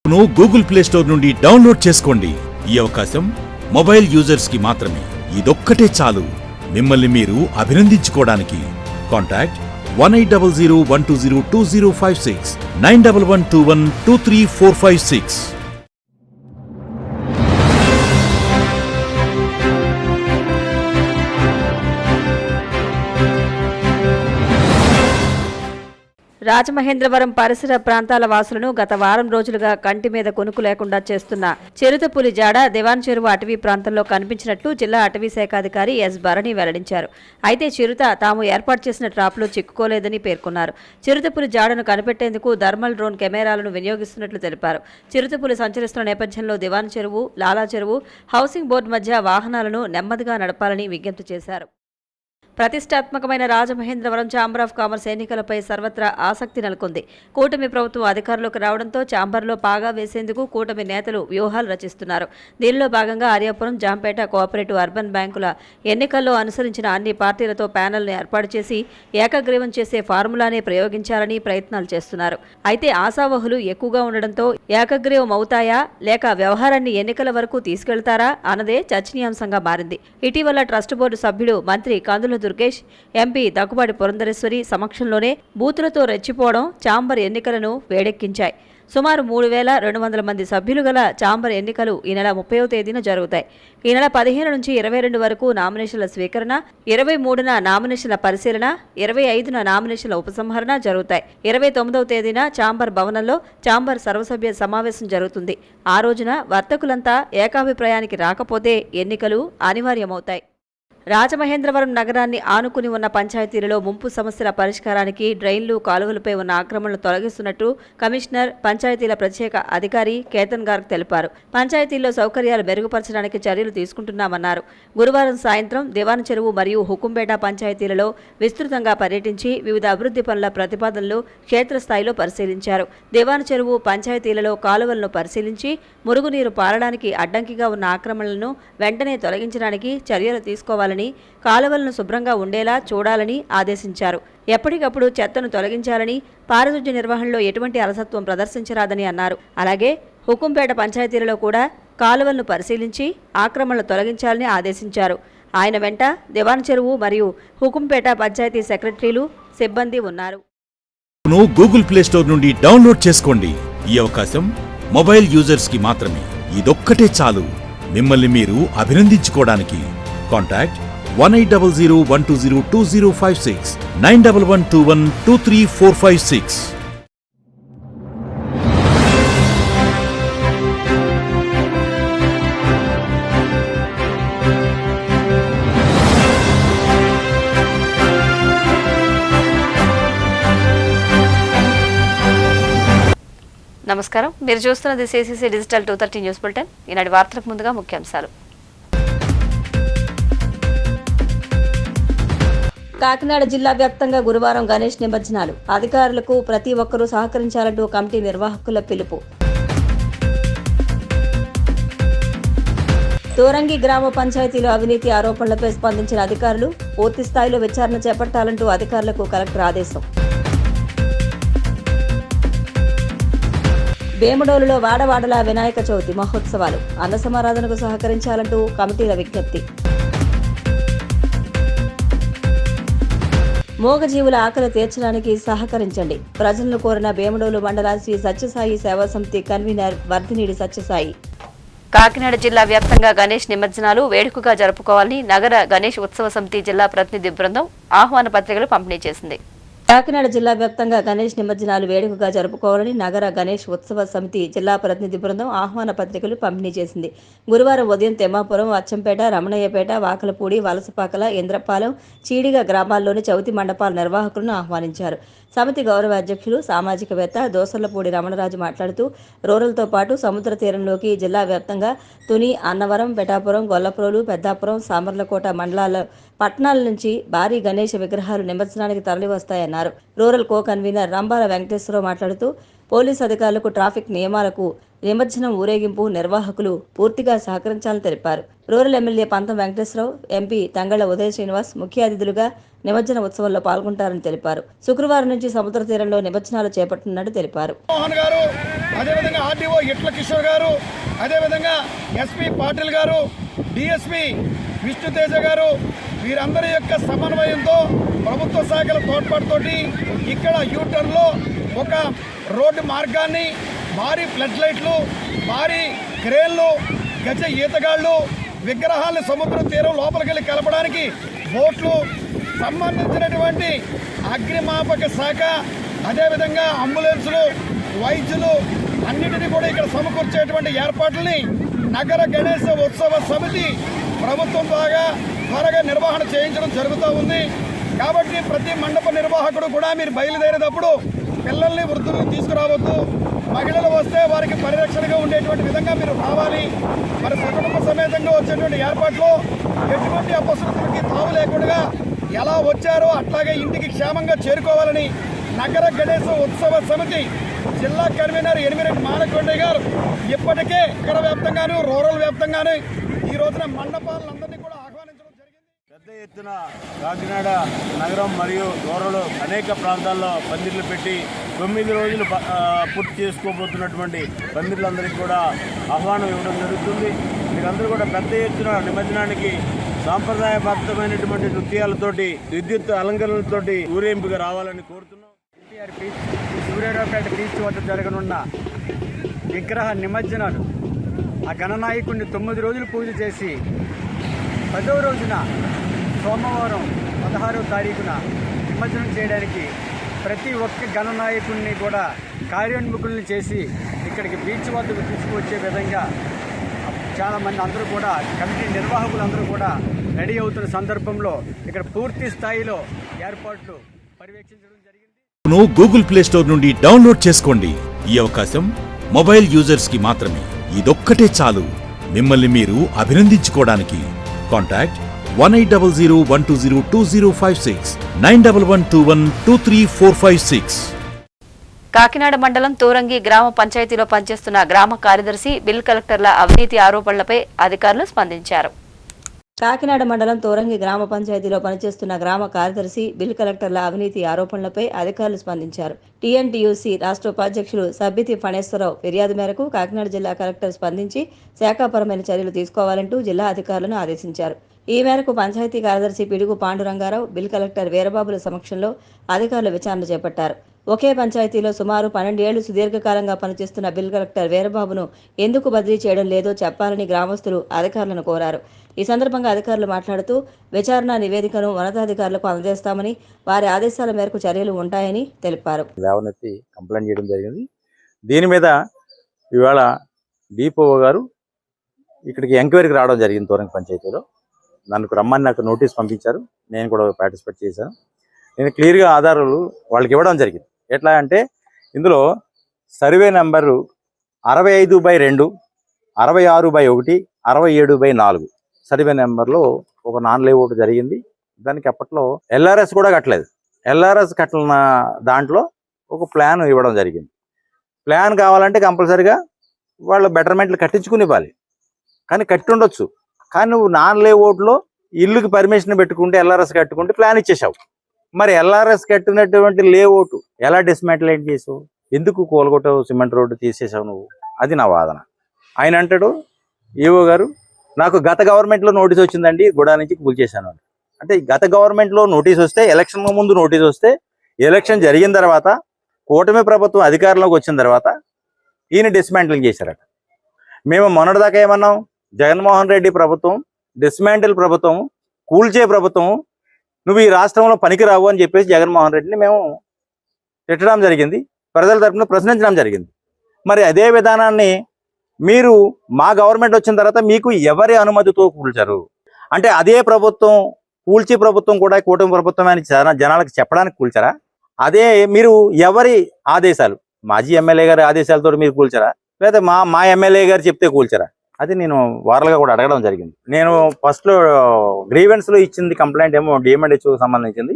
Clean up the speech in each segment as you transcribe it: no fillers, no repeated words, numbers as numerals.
Google play store నుండి download చేసుకోండి. ఈ అవకాశం మొబైల్ యూజర్స్ కి మాత్రమే. ఇదొక్కటే చాలు మిమ్మల్ని మీరు అభినందించుకోవడానికి. కాంటాక్ట్ 180012020056 9112123456. రాజమహేంద్రవరం పరిసర ప్రాంతాల వాసులను గత వారం రోజులుగా కంటి మీద కొనుక్కు లేకుండా చేస్తున్న చిరుతపులి జాడ దివాన్ చెరువు అటవీ ప్రాంతంలో కనిపించినట్లు జిల్లా అటవీ శాఖాధికారి ఎస్ భరణి వెల్లడించారు. అయితే చిరుత తాము ఏర్పాటు చేసిన ట్రాప్లో చిక్కుకోలేదని పేర్కొన్నారు. చిరుతపులి జాడను కనిపెట్టేందుకు థర్మల్ డ్రోన్ కెమెరాలను వినియోగిస్తున్నట్లు తెలిపారు. చిరుతపులి సంచరిస్తున్న నేపథ్యంలో దివాన్ చెరువు, లాలా చెరువు, హౌసింగ్ బోర్డు మధ్య వాహనాలను నెమ్మదిగా నడపాలని విజ్ఞప్తి చేశారు. ప్రతిష్టాత్మకమైన రాజమహేంద్రవరం ఛాంబర్ ఆఫ్ కామర్స్ ఎన్నికలపై సర్వత్రా ఆసక్తి నెలకొంది. కూటమి ప్రభుత్వం అధికారంలోకి రావడంతో ఛాంబర్లో పాగా వేసేందుకు కూటమి నేతలు వ్యూహాలు రచిస్తున్నారు. దీనిలో భాగంగా ఆర్యాపురం, జాంపేట కోఆపరేటివ్ అర్బన్ బ్యాంకుల ఎన్నికల్లో అనుసరించిన అన్ని పార్టీలతో ప్యానెల్ను ఏర్పాటు చేసి ఏకగ్రీవం చేసే ఫార్ములానే ప్రయోగించాలని ప్రయత్నాలు చేస్తున్నారు. అయితే ఆశావహులు ఎక్కువగా ఉండడంతో ఏకగ్రీవం అవుతాయా లేక వ్యవహారాన్ని ఎన్నికల వరకు తీసుకెళ్తారా అన్నదే చర్చనీయాంశంగా మారింది. ఇటీవల ట్రస్ట్ బోర్డు సభ్యుడు మంత్రి కందుల దుర్గేష్, ఎంపీ దగ్గుబాటి పురంధరేశ్వరి సమక్షంలోనే బూతులతో రెచ్చిపోవడం ఛాంబర్ ఎన్నికలను వేడెక్కించాయి. సుమారు 3200 మంది సభ్యులు గల ఛాంబర్ ఎన్నికలు ఈ నెల 30వ తేదీన జరుగుతాయి. ఈ నెల 15 నుంచి 22 వరకు నామినేషన్ల స్వీకరణ, 23న నామినేషన్ల పరిశీలన, 25న నామినేషన్ల ఉపసంహరణ జరుగుతాయి. 29వ తేదీన ఛాంబర్ భవనంలో ఛాంబర్ సర్వసభ్య సమావేశం జరుగుతుంది. ఆ రోజున వర్తకులంతా ఏకాభిప్రాయానికి రాకపోతే ఎన్నికలు అనివార్యమవుతాయి. రాజమహేంద్రవరం నగరాన్ని ఆనుకుని ఉన్న పంచాయతీలలో ముంపు సమస్యల పరిష్కారానికి డ్రైన్లు, కాలువలపై ఉన్న ఆక్రమణలు తొలగిస్తున్నట్టు కమిషనర్, పంచాయతీల ప్రత్యేక అధికారి కేతన్ గార్గ్ తెలిపారు. పంచాయతీల్లో సౌకర్యాలు మెరుగుపరచడానికి చర్యలు తీసుకుంటున్నామన్నారు. గురువారం సాయంత్రం దివాన్ చెరువు మరియు హుకుంపేట పంచాయతీలలో విస్తృతంగా పర్యటించి వివిధ అభివృద్ధి పనుల ప్రతిపాదనలు క్షేత్రస్థాయిలో పరిశీలించారు. దివాన్ చెరువు పంచాయతీలలో కాలువలను పరిశీలించి మురుగునీరు పారడానికి అడ్డంకిగా ఉన్న ఆక్రమణలను వెంటనే తొలగించడానికి చర్యలు తీసుకోవాలని, కాలువలను శుభ్రంగా ఉండేలా చూడాలని ఆదేశించారు. ఎప్పటికప్పుడు చెత్తను తొలగించాలని, పారిశుధ్య నిర్వహణలో ఎటువంటి అలసత్వం ప్రదర్శించరాదని అన్నారు. అలాగే హుకుంపేట పంచాయతీలలో కూడా కాలువలను పరిశీలించి ఆక్రమణలు తొలగించాలని ఆదేశించారు. ఆయన వెంట దివాన్ చెరువు మరియు హుకుంపేట పంచాయతీ సెక్రటరీలు, సిబ్బంది ఉన్నారు. గూగుల్ ప్లే స్టోర్ నుండి డౌన్లోడ్ చేసుకోండి. ఈ అవకాశం మొబైల్ యూజర్స్ కి మాత్రమే. ఇదొక్కటే చాలు మిమ్మల్ని మీరు అభినందించుకోవడానికి. కాంటాక్ట్ 180012020056 9112123456. నమస్కారం, మీరు చూస్తున్నది సిసిసి డిజిటల్ 230 న్యూస్ బులెటిన్. ఈనాటి వార్తలకు ముందుగా ముఖ్యాంశాలు. కాకినాడ జిల్లా వ్యాప్తంగా గురువారం గణేష్ నిమజ్జనాలు. అధికారులకు ప్రతి ఒక్కరూ సహకరించాలంటూ కమిటీ నిర్వాహకుల పిలుపు. తోరంగి గ్రామ పంచాయతీలో అవినీతి ఆరోపణలపై స్పందించిన అధికారులు పూర్తి స్థాయిలో విచారణ చేపట్టాలంటూ అధికారులకు కలెక్టర్ ఆదేశం. వేముడోలులో వాడవాడల వినాయక చవితి మహోత్సవాలు. అన్న సమారాధనకు సహకరించాలంటూ కమిటీల విజ్ఞప్తి. మూగజీవుల ఆకలి తీర్చడానికి సహకరించండి. ప్రజలను కోరిన వేముడోలు మండల శ్రీ సత్యసాయి సేవా సమితి కన్వీనర్ వర్ధినీడి సత్యసాయి. కాకినాడ జిల్లా వ్యాప్తంగా గణేష్ నిమజ్జనాలు వేడుకగా జరుపుకోవాలని నగర గణేష్ ఉత్సవ సమితి జిల్లా ప్రతినిధి బృందం ఆహ్వాన పత్రికలు పంపిణీ చేసింది. కాకినాడ జిల్లా వ్యాప్తంగా గణేష్ నిమజ్జనాలు వేడుకగా జరుపుకోవాలని నగర గణేష్ ఉత్సవ సమితి జిల్లా ప్రతినిధి బృందం ఆహ్వాన పత్రికలు పంపిణీ చేసింది. గురువారం ఉదయం తెమ్మాపురం, అచ్చంపేట, రమణయ్యపేట, వాకలపూడి, వలసపాకల, ఇంద్రపాలెం, చీడిగ గ్రామాల్లోని చవితి మండపాల నిర్వాహకులను ఆహ్వానించారు. సమితి గౌరవ అధ్యక్షులు, సామాజికవేత్త దోసర్లపూడి రమణరాజు మాట్లాడుతూ రూరల్తో పాటు సముద్ర తీరంలోకి జిల్లా వ్యాప్తంగా తుని, అన్నవరం, పెటాపురం, గొల్లప్రోలు, పెద్దాపురం, సామర్లకోట మండలాల పట్టణాల నుంచి భారీ గణేష విగ్రహాలు నిమజ్జనానికి తరలివస్తాయన్నారు. Rural co convener Rambala Venkateswararao మాట్లాడుతూ పోలీసు అధికారులకు, ట్రాఫిక్ నియమాలకు, నిమజ్జనం ఊరేగింపు నిర్వాహకులు పూర్తిగా సహకరించాలని తెలిపారు. రూరల్ ఎమ్మెల్యే పంతం వెంకటేశ్వరరావు, ఎంపీ తంగళ్ల ఉదయ శ్రీనివాస్ ముఖ్య అతిథులుగా నిమజ్జన ఉత్సవంలో పాల్గొంటారని తెలిపారు. శుక్రవారం నుంచి సముద్ర తీరంలో నిమజ్జనాలు చేపట్టనున్నట్టు తెలిపారు. మోహన్ గారు, అదేవిధంగా ఆర్డీఓ ఇట్ల కిషోర్ గారు, అదేవిధంగా ఎస్పీ పాటిల్ గారు, డిఎస్పీ విష్ణుతేజ గారు, వీరందరి యొక్క సమన్వయంతో ప్రభుత్వ శాఖల తోడ్పాటుతోటి ఇక్కడ యూటర్న్లో ఒక రోడ్డు మార్గాన్ని, భారీ ఫ్లడ్ లైట్లు, భారీ క్రేన్లు, గజ ఈతగాళ్లు, విగ్రహాలను సముద్ర తీరం లోపలికి కలపడానికి బోట్లు, సంబంధించినటువంటి అగ్నిమాపక శాఖ, అదేవిధంగా అంబులెన్సులు, వైద్యులు అన్నిటినీ కూడా ఇక్కడ సమకూర్చేటువంటి ఏర్పాట్లని నగర గణేశ ఉత్సవ సమితి ప్రభుత్వం ద్వారా త్వరగా నిర్వహణ చేయించడం జరుగుతూ ఉంది. కాబట్టి ప్రతి మండప నిర్వాహకుడు కూడా మీరు బయలుదేరేటప్పుడు పిల్లల్ని, వృద్ధుల్ని తీసుకురావద్దు. మహిళలు వస్తే వారికి పరిరక్షణగా ఉండేటువంటి విధంగా మీరు రావాలి. మరి సకుటుంబ సమేతంగా వచ్చేటువంటి ఏర్పాట్లు ఎటువంటి అపశృతులకి తావు లేకుండా ఎలా వచ్చారో అట్లాగే ఇంటికి క్షేమంగా చేరుకోవాలని నగర గణేశ ఉత్సవ సమితి జిల్లా కన్వీనర్ ఎనిమిరెడ్డి మానకొండయ్య గారు ఇప్పటికే నగర వ్యాప్తంగాను, రూరల్ వ్యాప్తంగాను ఈ రోజున మండపాలందరినీ కూడా ఆహ్వానించడం జరిగింది. పెద్ద ఎత్తున కాకినాడ నగరం మరియు రూరల్ అనేక ప్రాంతాల్లో పందిర్లు పెట్టి 9 రోజులు పూర్తి చేసుకోబోతున్నటువంటి పందిర్లందరికీ కూడా ఆహ్వానం ఇవ్వడం జరుగుతుంది. మీరందరూ కూడా పెద్ద ఎత్తున నిమజ్జనానికి సాంప్రదాయబద్ధమైనటువంటి నృత్యాలతోటి, విద్యుత్ అలంకరణలతోటి ఊరేంపుగా రావాలని కోరుతున్నాం. ఎన్టీఆర్ బీచ్, సూర్యారావుపేట బీచ్ వద్ద జరగనున్న విగ్రహ నిమజ్జనాలు ఆ గణనాయకుడిని 9 రోజులు పూజ చేసి 10వ రోజున సోమవారం 16వ తారీఖున నిమజ్జనం చేయడానికి ప్రతి ఒక్క గణనాయకుడిని కూడా కార్యోన్ముఖుల్ని చేసి ఇక్కడికి బీచ్ వద్దకు తీసుకువచ్చే విధంగా చాలామంది అందరూ కూడా కమిటీ నిర్వాహకులందరూ కూడా రెడీ అవుతున్న సందర్భంలో ఇక్కడ పూర్తి స్థాయిలో ఏర్పాట్లు పర్యవేక్షించడం జరిగింది. గూగుల్ ప్లే స్టోర్ నుండి డౌన్లోడ్ చేసుకోండి. ఈ అవకాశం మొబైల్ యూజర్స్ కి మాత్రమే. ఇదొక్కటే చాలు మిమ్మల్ని మీరు అభినందించుకోవడానికి. కాంటాక్ట్ 180012020056 9112123456. కాకినాడ మండలం తూరంగి గ్రామ పంచాయతీలో పనిచేస్తున్న గ్రామ కార్యదర్శి, బిల్ కలెక్టర్ల అవినీతి ఆరోపణలపై అధికారులు స్పందించారు. కాకినాడ మండలం తూరంగి గ్రామ పంచాయతీలో పనిచేస్తున్న గ్రామ కార్యదర్శి, బిల్ కలెక్టర్ల అవినీతి ఆరోపణలపై అధికారులు స్పందించారు. టీఎన్టీయూసీ రాష్ట్ర ఉపాధ్యక్షులు సబ్బితి ఫణేశ్వరరావు ఫిర్యాదు మేరకు కాకినాడ జిల్లా కలెక్టర్ స్పందించి శాఖాపరమైన చర్యలు తీసుకోవాలంటూ జిల్లా అధికారులను ఆదేశించారు. ఈ మేరకు పంచాయతీ కార్యదర్శి పిడుగు పాండురంగారావు, బిల్ కలెక్టర్ వీరబాబుల సమక్షంలో అధికారులు విచారణ చేపట్టారు. ఒకే పంచాయతీలో సుమారు 12 ఏళ్లు సుదీర్ఘకాలంగా పనిచేస్తున్న బిల్ కలెక్టర్ వీరబాబును ఎందుకు బదిలీ చేయడం లేదో చెప్పాలని గ్రామస్తులు అధికారులను కోరారు. ఈ సందర్భంగా అధికారులు మాట్లాడుతూ విచారణ నివేదికను ఉన్నతాధికారులకు అందజేస్తామని, వారి ఆదేశాల మేరకు చర్యలు ఉంటాయని తెలిపారు. లేవనెత్తి కంప్లైంట్ చేయడం జరిగింది. దీని మీద ఇవాళ డిపిఓ గారు ఇక్కడికి ఎంక్వైరీకి రావడం జరిగింది. తూరంగి పంచాయతీలో నన్ను రమ్మని నాకు నోటీస్ పంపించారు. నేను కూడా పార్టిసిపేట్ చేశాను. నేను క్లియర్గా ఆధారాలు వాళ్ళకి ఇవ్వడం జరిగింది. ఎట్లా అంటే ఇందులో సర్వే నెంబరు 65/2, 66/1, 67/4 సర్వే నెంబర్లో ఒక నాన్ లేఅవుట్ జరిగింది. దానికి అప్పట్లో ఎల్ఆర్ఎస్ కూడా కట్టలేదు. ఎల్ఆర్ఎస్ కట్టిన దాంట్లో ఒక ప్లాన్ ఇవ్వడం జరిగింది. ప్లాన్ కావాలంటే కంపల్సరిగా వాళ్ళు బెటర్మెంట్లు కట్టించుకుని ఇవ్వాలి. కానీ కట్టి ఉండొచ్చు. కానీ నువ్వు నాన్ లేఅవుట్లో ఇల్లుకి పర్మిషన్ పెట్టుకుంటే, ఎల్ఆర్ఎస్ కట్టుకుంటే ప్లాన్ ఇచ్చేసావు. మరి ఎల్ఆర్ఎస్ కట్టినటువంటి లేఅవుట్ ఎలా డిస్మాంటిల్ చేసావు? ఎందుకు కూలగొట్టావు? సిమెంట్ రోడ్డు తీసేసావు నువ్వు. అది నా వాదన. ఆయన అంటాడు, ఈవో గారు నాకు గత గవర్నమెంట్లో నోటీస్ వచ్చిందండి, గుడా నుంచి కూల్చేశాను. అంటే గత గవర్నమెంట్లో నోటీస్ వస్తే, ఎలక్షన్ ముందు నోటీస్ వస్తే, ఎలక్షన్ జరిగిన తర్వాత కూటమి ప్రభుత్వం అధికారంలోకి వచ్చిన తర్వాత ఈయన డిస్మాంటిలింగ్ చేశారట. మేము మొన్నటిదాకా ఏమన్నాం? జగన్మోహన్ రెడ్డి ప్రభుత్వం డిస్మాంటిల్ ప్రభుత్వం, కూల్చే ప్రభుత్వం, నువ్వు ఈ రాష్ట్రంలో పనికిరావు అని చెప్పేసి జగన్మోహన్ రెడ్డిని మేము తిట్టడం జరిగింది. ప్రజల తరఫున ప్రశ్నించడం జరిగింది. మరి అదే విధానాన్ని మీరు మా గవర్నమెంట్ వచ్చిన తర్వాత మీకు ఎవరి అనుమతితో కూల్చారు? అంటే అదే ప్రభుత్వం, కూల్చే ప్రభుత్వం కూడా కూటమి ప్రభుత్వం అని జనాలకు చెప్పడానికి కూల్చారా? అదే మీరు ఎవరి ఆదేశాలు, మాజీ ఎమ్మెల్యే గారి ఆదేశాలతో మీరు కూల్చారా? లేదా మా ఎమ్మెల్యే గారు చెప్తే కూల్చారా? అది నేను వారలుగా కూడా అడగడం జరిగింది. నేను ఫస్ట్లో గ్రీవెన్స్లో ఇచ్చింది కంప్లైంట్ ఏమో డిఎంఎండ్హెచ్ఓకి సంబంధించింది.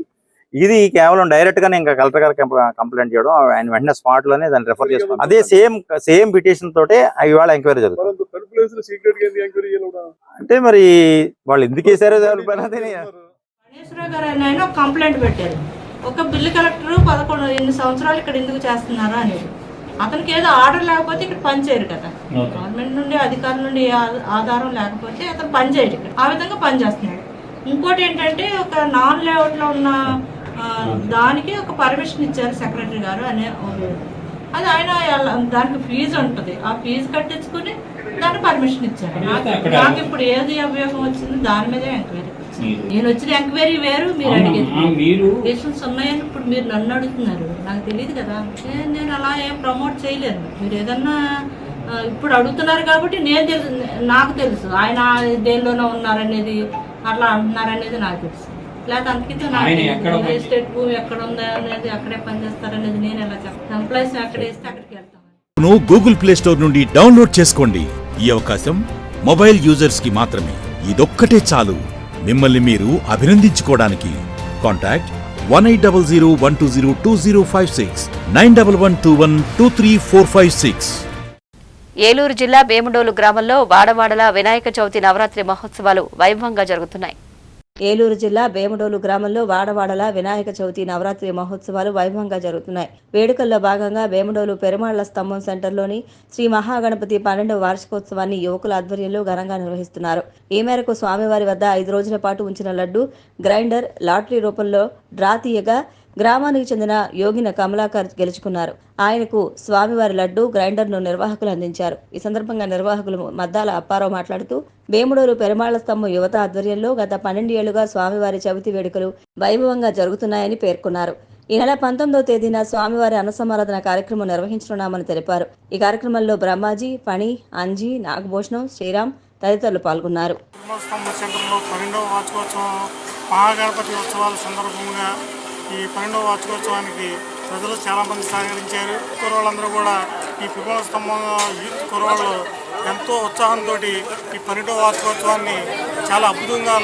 ఇది కేవలం డైరెక్ట్గా నేను ఇంకా కలెక్టర్ గారికి కంప్లైంట్ చేయడం, ఆయన వెంటనే స్పాట్లోనే దాన్ని రెఫర్ చేస్తాను. అదే సేమ్ పిటిషన్ తోటే ఇవాళ ఎంక్వైరీ జరుగుతుంది. అంటే మరి వాళ్ళు ఎందుకు వేసారో నాగేశ్వరరావు గారు ఆయన ఒక కంప్లైంట్ పెట్టారు. ఒక బిల్లు కలెక్టర్ 11 ఎన్ని సంవత్సరాలు ఇక్కడ ఎందుకు చేస్తున్నారా అనేది. అతనికి ఏదో ఆర్డర్ లేకపోతే ఇక్కడ పని చేయరు కదా. గవర్నమెంట్ నుండి అధికారుల నుండి ఆధారం లేకపోతే అతను పని చేయడు ఇక్కడ. ఆ విధంగా పని చేస్తున్నాడు. ఇంకోటి ఏంటంటే ఒక నాన్ లేఅవుట్లో ఉన్న దానికి ఒక పర్మిషన్ ఇచ్చారు సెక్రటరీ గారు అనే. అది ఆయన దానికి ఫీజు ఉంటుంది. ఆ ఫీజు కట్టించుకుని దాన్ని పర్మిషన్ ఇచ్చారు. నాకు ఇప్పుడు ఏది అభియోగం వచ్చింది దాని మీదే ఎంక్వైరీ. నేను వచ్చిన ఎంక్వైరీ వేరు, మీరు అడిగేది కేసులు ఉన్నాయని ఇప్పుడు మీరు నన్ను అడుగుతున్నారు. నాకు తెలియదు కదా, నేను అలా ఏం ప్రమోట్ చేయలేను. మీరు ఏదన్నా ఇప్పుడు అడుగుతున్నారు కాబట్టి నాకు తెలుసు ఆయన దేనిలోనో ఉన్నారనేది, అట్లా అంటున్నారనేది నాకు తెలుసు. లేకపోతే అందుకే నాకు ఎస్టేట్ భూమి ఎక్కడ ఉందా అనేది, అక్కడే పనిచేస్తారనేది నేను ఎలా చెప్తాను. ఎంప్లాయీస్ ఎక్కడ వేస్తే అక్కడికి వెళ్తాను. గూగుల్ ప్లే స్టోర్ నుండి డౌన్లోడ్ చేసుకోండి. ఈ అవకాశం మొబైల్ యూజర్స్ కి మాత్రమే. ఇదొక్కటే చాలు మిమ్మల్ని మీరు అభినందించుకోవడానికి. కాంటాక్ట్ 1800120256 9112123456. ఏలూరు జిల్లా వేముడోలు గ్రామంలో వాడవాడల వినాయక చవితి నవరాత్రి మహోత్సవాలు వైభవంగా జరుగుతున్నాయి. ఏలూరు జిల్లా వేముడోలు గ్రామంలో వాడవాడల వినాయక చవితి నవరాత్రి మహోత్సవాలు వైభవంగా జరుగుతున్నాయి. వేడుకల్లో భాగంగా వేముడోలు పెరుమాళ్ల స్తంభం సెంటర్లోని శ్రీ మహాగణపతి 12వ వార్షికోత్సవాన్ని యువకుల ఆధ్వర్యంలో ఘనంగా నిర్వహిస్తున్నారు. ఈ మేరకు స్వామివారి వద్ద 5 రోజుల పాటు ఉంచిన లడ్డు గ్రైండర్ లాటరీ రూపంలో డ్రా తీయగా గ్రామానికి చెందిన యోగిన కమలాకర్ గెలుచుకున్నారు. ఆయనకు స్వామివారి లడ్డు గ్రైండర్ను నిర్వాహకులు అందించారు. ఈ సందర్భంగా నిర్వాహకులు మద్దాల అప్పారావు మాట్లాడుతూ వేముడోలు పెరుమాళ్ల స్తంభం యువత ఆధ్వర్యంలో గత 12 ఏళ్లుగా స్వామివారి చవితి వేడుకలు వైభవంగా జరుగుతున్నాయని పేర్కొన్నారు. ఈ నెల 19వ తేదీన స్వామివారి అన్నసమారాధన కార్యక్రమం నిర్వహించనున్నామని తెలిపారు. ఈ కార్యక్రమంలో బ్రహ్మాజీ, ఫణి, అంజీ, నాగభూషణం, శ్రీరామ్ తదితరులు పాల్గొన్నారు. మహాగణపతి ఉత్సవాల సందర్భంగా ఈ 12వ వార్షికోత్సవానికి ప్రజలు చాలామంది సహకరించారు. కుర్రోళ్ళందరూ కూడా ఈ పిపల స్తంభం యూత్ కుర్రోళ్ళు ఎంతో ఉత్సాహంతో ఈ 12వ వార్షికోత్సవాన్ని చాలా అద్భుతంగా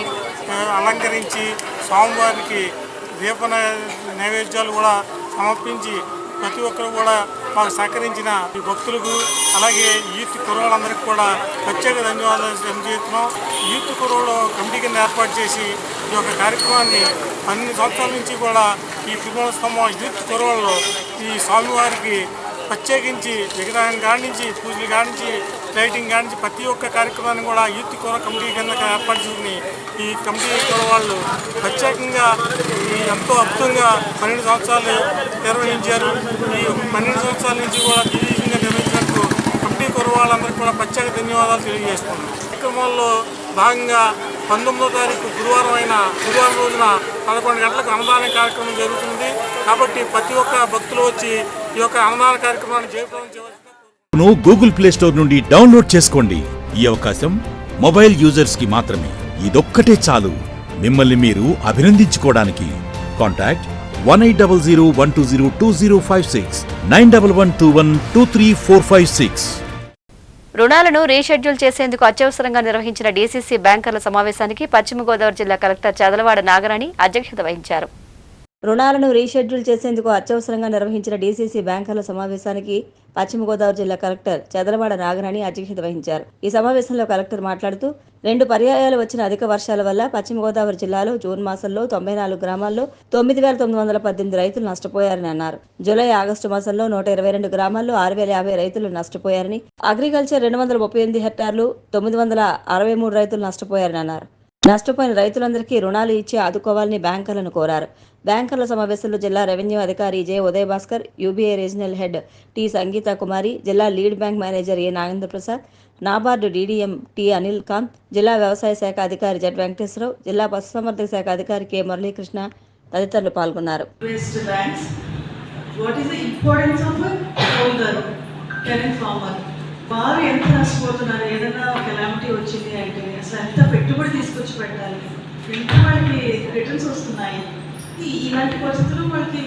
అలంకరించి స్వామివారికి దీప నైవేద్యాలు కూడా సమర్పించి ప్రతి ఒక్కరు కూడా మాకు సహకరించిన ఈ భక్తులకు అలాగే యూత్ కుర్రోళ్ళందరికీ కూడా ప్రత్యేక ధన్యవాదాలు తెలియజేస్తున్నాం. యూత్ కుర్రోళ్ళు కమిటీ కింద ఏర్పాటు చేసి ఈ యొక్క కార్యక్రమాన్ని 12 సంవత్సరాల నుంచి కూడా ఈ పిపల స్తంభం యూత్ కుర్రోళ్ళు ఈ స్వామివారికి ప్రత్యేకించి విగ్రహం కానించి పూజలు కానించి లైటింగ్ కానించి ప్రతి ఒక్క కార్యక్రమాన్ని కూడా యూత్ కుర్ర కమిటీ కింద ఏర్పాటు చేసుకుని ఈ కమిటీ కుర్రవాళ్ళు ప్రత్యేకంగా ఎంతో అద్భుతంగా 12 సంవత్సరాలు నిర్వహించారు. ఈ 12 సంవత్సరాల నుంచి కూడా దివ్యంగా నిర్వహించినట్టు కమిటీ కుర్రవాళ్ళందరికీ కూడా ప్రత్యేక ధన్యవాదాలు తెలియజేస్తున్నాం. కార్యక్రమాల్లో భాగంగా 19వ తారీఖు గురువారం రోజున 11 గంటలకు అన్నదాన కార్యక్రమం జరుగుతుంది. కాబట్టి ప్రతి ఒక్క భక్తులు వచ్చి ఈ యొక్క అన్నదాన కార్యక్రమాన్ని జయప్రదం చేయవలసిందిగా గూగుల్ ప్లే స్టోర్ నుండి డౌన్లోడ్ చేసుకోండి. ఈ అవకాశం మొబైల్ యూజర్స్ కి మాత్రమే. ఇదొక్కటే చాలు మిమ్మల్ని మీరు అభినందించుకోవడానికి. కాంటాక్ట్ 1800120256 9112123456. రుణాలను రీషెడ్యూల్ చేసేందుకు అత్యవసరంగా నిర్వహించిన డీసీసీ బ్యాంకర్ల సమావేశానికి పశ్చిమ గోదావరి జిల్లా కలెక్టర్ చదలవాడ నాగరాణి అధ్యక్షత వహించారు. రుణాలను రీషెడ్యూల్ చేసేందుకు అత్యవసరంగా నిర్వహించిన డీసీసీ బ్యాంకర్ల సమావేశానికి పశ్చిమ గోదావరి జిల్లా కలెక్టర్ చదలవాడ నాగరాణి అధ్యక్షత వహించారు. ఈ సమావేశంలో కలెక్టర్ మాట్లాడుతూ 2 పర్యాయాలు వచ్చిన అధిక వర్షాల వల్ల పశ్చిమ గోదావరి జిల్లాలో జూన్ మాసంలో 94 గ్రామాల్లో 9,918 రైతులు నష్టపోయారని అన్నారు. జూలై, ఆగస్టు మాసంలో 122 గ్రామాల్లో 6,050 రైతులు నష్టపోయారని, అగ్రికల్చర్ 238 హెక్టార్లు 963 రైతులు నష్టపోయారని అన్నారు. నష్టపోయిన రైతులందరికీ రుణాలు ఇచ్చి ఆదుకోవాలని బ్యాంకర్లను కోరారు. బ్యాంకర్ల సమావేశంలో జిల్లా రెవెన్యూ అధికారి J Uday Bhaskar, UBI regional head T Sangeetha Kumari, జిల్లా lead bank manager A Nagendra Prasad, NABARD DDM T Anil Kanth, జిల్లా వ్యవసాయ శాఖ అధికారి జెడ్ వెంకటేశ్వరరావు, జిల్లా పశుసంవర్ధక శాఖ అధికారి కె మురళీకృష్ణ తదితరులు పాల్గొన్నారు. వారు ఎంత నష్టపోతున్నారు, ఏదైనా కెలామిటీ వచ్చింది అంటే అసలు ఎంత పెట్టుబడి తీసుకొచ్చి పెట్టాలి, ఎంత వాళ్ళకి రిటర్న్స్ వస్తున్నాయి. ఇలాంటి పరిస్థితుల్లో వాళ్ళకి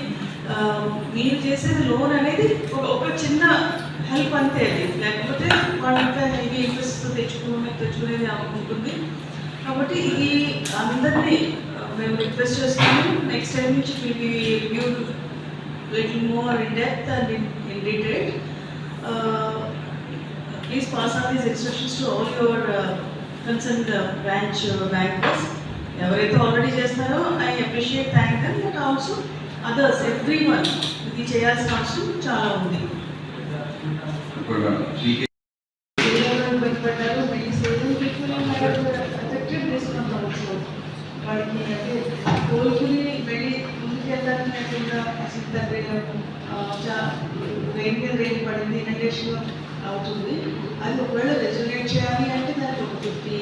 మీరు చేసేది లోన్ అనేది ఒక చిన్న హెల్ప్ అంతే. అది లేకపోతే వాళ్ళంతా హెవీ ఇంట్రెస్ట్ తెచ్చుకునేది ఉంటుంది. కాబట్టి ఇది అందరినీ మేము రిక్వెస్ట్ చేస్తున్నాము. నెక్స్ట్ టైం నుంచి will be reviewed little more in depth and in detail. Please pass on these instructions to all your concerned branch bankers. ఎవరైతే ఆల్రెడీ చేస్తారో I appreciate thank them, but also others everyone ఇది చేయాల్సిన అవసరం చాలా ఉంది. పెట్టారు వాడికి అంటే కోలుకుని వెళ్ళి ముందుకెళ్ళడానికి లేకుండా అసలు దగ్గర రెయిన్ మీద రెయిన్ పడింది, ఇన్హలేషన్ అవుతుంది. అది ఒకవేళ రెజొనేట్ చేయాలి అంటే దానికి ఒక 50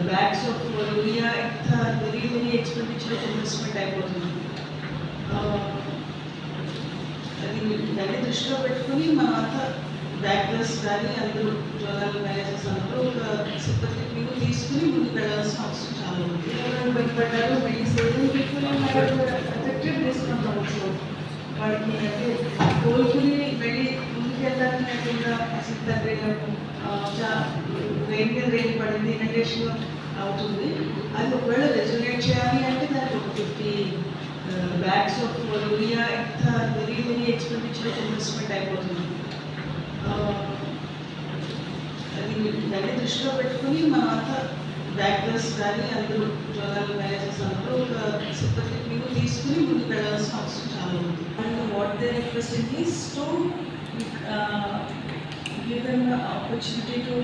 బ్యాగ్స్ ఆఫ్ యూరియా ఎంత వెరీ ఎక్స్పెండిచర్ ఆఫ్ ఇన్వెస్ట్మెంట్ అయిపోతుంది. అది దాన్ని దృష్టిలో పెట్టుకుని మనమంతా బ్యాక్లెస్ కానీ అందరూ జ్వరాలు మ్యారేజెస్ అందరూ ఒక సిబ్బంది మీరు తీసుకుని ముందుకు వెళ్ళాల్సిన అవసరం చాలా ఉంది. భయపడ్డారు వాడికి అంటే కోలుకుని వెళ్ళి ముందుకెళ్ళడానికి లేకుండా అసలు దగ్గర రెయిన్ మీద రెయిన్ పడింది, ఇన్హలేషన్ అవుతుంది. అది ఒకవేళ రెజొనేట్ చేయాలి అంటే దానికి ఒక 50 బ్యాగ్స్ ఆఫ్ యూరియా ఎంత వెరీ ఎక్స్పెండిచర్ ఆఫ్ ఇన్వెస్ట్మెంట్ అయిపోతుంది. అది దాన్ని దృష్టిలో పెట్టుకుని మనమంతా బ్యాక్లెస్ కానీ అందరూ జ్వరాలు మ్యారేజెస్ అందరూ ఒక సిబ్బంది మీరు తీసుకుని ముందుకు వెళ్ళాల్సిన అవసరం చాలా ఉంది. And what they requesting is to give them the opportunity to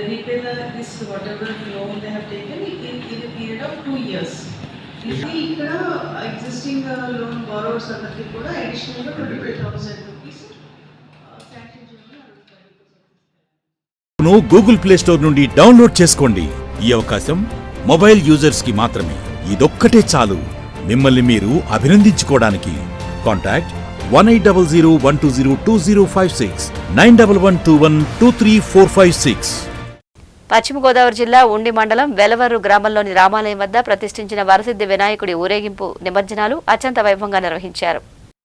repay this whatever loan they have taken in a period of 2 years. ఇది ఇక్కడ ఎగ్జిస్టింగ్ లోన్ బారోవర్స్ అందరికీ కూడా అడిషనల్గా 25,000 రూపీస్ శాంక్షన్ చేయమని అడుగుతారు. గూగుల్ ప్లే స్టోర్ నుండి download చేసుకోండి. ఈ అవకాశం మొబైల్ యూజర్స్ కి మాత్రమే. ఇదొక్కటే చాలు మిమ్మల్ని మీరు అభినందించుకోవడానికి. కాంటాక్ట్ 1800120256 9112123456. పశ్చిమ గోదావరి జిల్లా ఉండి మండలం వెలవరు గ్రామంలోని రామాలయం వద్ద ప్రతిష్ఠించిన వరసిద్ధి వినాయకుడి ఊరేగింపు నిమజ్జనాలు అత్యంత వైభవంగా నిర్వహించారు.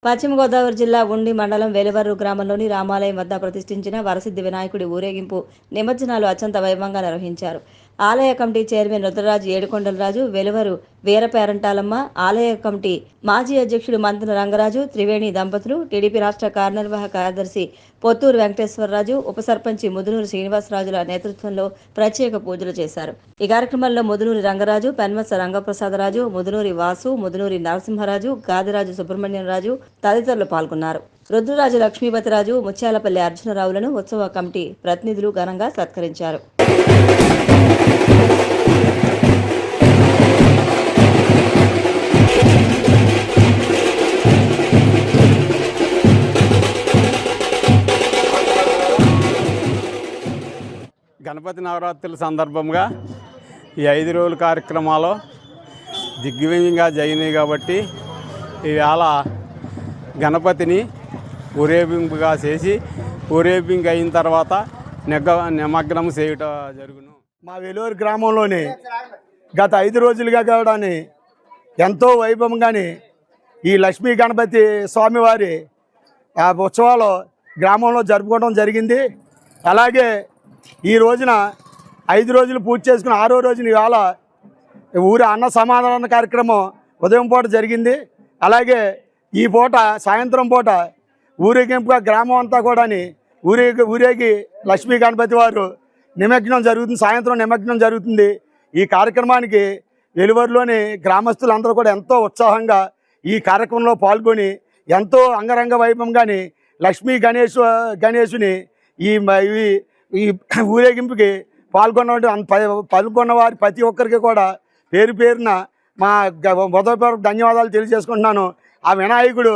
పశ్చిమ గోదావరి జిల్లా ఉండి మండలం వెలవరు గ్రామంలోని రామాలయం వద్ద ప్రతిష్ఠించిన వరసిద్ధి వినాయకుడి ఊరేగింపు నిమజ్జనాలు అత్యంత వైభవంగా నిర్వహించారు. ఆలయ కమిటీ చైర్మన్ రుద్రరాజు ఏడుకొండలరాజు, వెలువరు వీరపేరంటాలమ్మ, ఆలయ కమిటీ మాజీ అధ్యక్షుడు మంతన రంగరాజు, త్రివేణి దంపతులు, టీడీపీ రాష్ట్ర కార్యనిర్వాహక కార్యదర్శి పొత్తూరు వెంకటేశ్వరరాజు, ఉప సర్పంచి ముదునూరు శ్రీనివాసరాజుల నేతృత్వంలో ప్రత్యేక పూజలు చేశారు. ఈ కార్యక్రమంలో ముదునూరి రంగరాజు, పెన్వత్స రంగప్రసాదరాజు, ముదునూరి వాసు, ముదునూరి నరసింహరాజు, గాదిరాజు సుబ్రహ్మణ్యంరాజు తదితరులు పాల్గొన్నారు. రుద్రరాజు లక్ష్మీపతిరాజు, ముత్యాలపల్లి అర్జునరావులను ఉత్సవ కమిటీ ప్రతినిధులు ఘనంగా సత్కరించారు. గణపతి నవరాత్రుల సందర్భంగా ఈ 5 రోజుల కార్యక్రమాలు దిగ్విజయంగా జరిగినాయి కాబట్టి ఈవేళ గణపతిని ఊరేగింపుగా చేసి ఊరేగింపు అయిన తర్వాత నిమగ్నం చేయటం జరుగును. మా వెలూరు గ్రామంలోని గత 5 రోజులుగా కూడా ఎంతో వైభవంగానే ఈ లక్ష్మీ గణపతి స్వామివారి ఉత్సవాలు గ్రామంలో జరుపుకోవడం జరిగింది. అలాగే ఈ రోజున 5 రోజులు పూజ చేసుకుని 6వ రోజున ఇవాళ ఊరి అన్న సమాధాన కార్యక్రమం ఉదయం పూట జరిగింది. అలాగే ఈ పూట సాయంత్రం పూట ఊరేగింపుగా గ్రామం అంతా కూడా ఊరేగి లక్ష్మీ గణపతి వారు నిమగ్నం జరుగుతుంది. సాయంత్రం నిమగ్నం జరుగుతుంది. ఈ కార్యక్రమానికి వెలువరిలోని గ్రామస్తులందరూ కూడా ఎంతో ఉత్సాహంగా ఈ కార్యక్రమంలో పాల్గొని ఎంతో అంగరంగ వైభవంగాని లక్ష్మీ గణేశుని ఈ ఊరేగింపుకి పాల్గొన్న వారి ప్రతి ఒక్కరికి కూడా పేరు పేరున మా ఉదయపూర్వక ధన్యవాదాలు తెలియజేసుకుంటున్నాను. ఆ వినాయకుడు